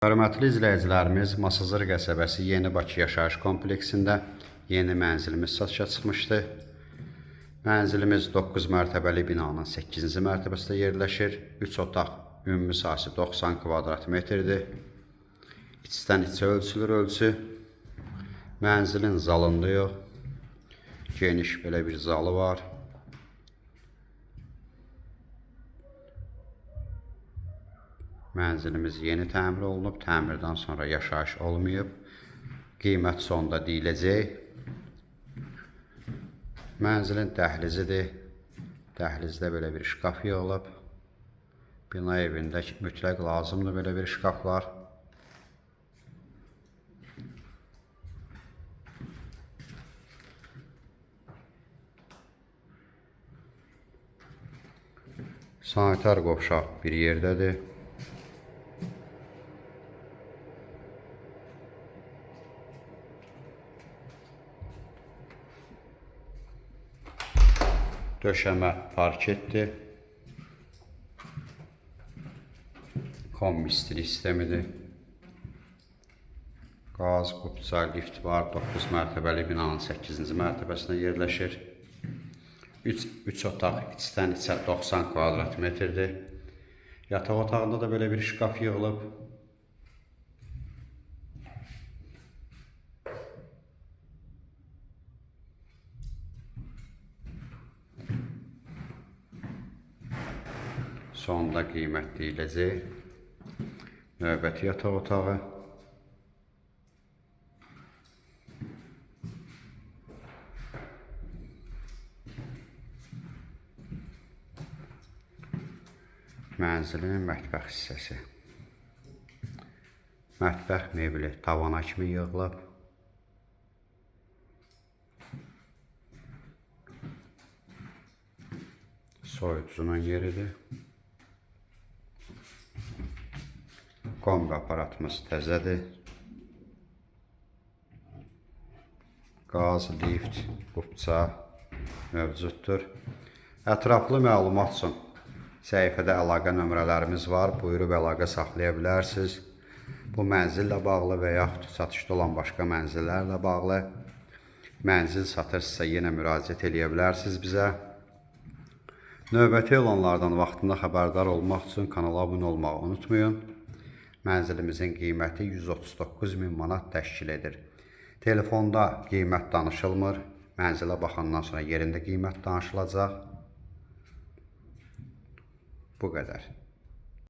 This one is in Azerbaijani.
Hörmətli izləyicilərimiz, Masazır qəsəbəsi Yeni Bakı yaşayış kompleksində yeni mənzilimiz satışa çıxmışdı. Mənzilimiz 9 mərtəbəli binanın 8-ci mərtəbəsində yerləşir. 3 otaq, ümumi sahəsi 90 kvadrat metrdir. İçdən içə ölçülür ölçü. Mənzilin zalında yox, geniş belə bir zalı var. Mənzilimiz yeni təmir olunub, təmirdən sonra yaşayış olmayıb. Qiymət sonda deyiləcək. Mənzilin dəhlizidir. Dəhlizdə belə bir şkaf yığılıb. Bina evində mütləq lazımdır belə bir şkaflar. Sanitar qovşaq bir yerdədir. Döşəmə parketdir. Kombi stili sistemidir. Qaz, qubça, lift var. 9 mərtəbəli binanın 8-ci mərtəbəsində yerləşir. 3 otaq, içdən içə 90 kvadrat metrdir. Yataq otağında da belə bir şkaf yığılıb. Sonda qiymət deyiləcək. Növbəti yataq otağı. Mənzilin mətbəx hissəsi. Mətbəx mebeli tavana kimi yığılıb. Soyuducunun yeridir. Kombi aparatımız təzədir. Qaz, lift, qubça mövcuddur. Ətraflı məlumat üçün səhifədə əlaqə nömrələrimiz var. Buyurub əlaqə saxlaya bilərsiniz. Bu mənzillə bağlı və yaxud satışda olan başqa mənzillərlə bağlı mənzil satırsa yenə müraciət edə bilərsiniz bizə. Növbəti elanlardan vaxtında xəbərdar olmaq üçün kanala abunə olmağı unutmayın. Mənzilimizin qiyməti 139.000 manat təşkil edir. Telefonda qiymət danışılmır. Mənzilə baxandan sonra yerində qiymət danışılacaq. Bu qədər.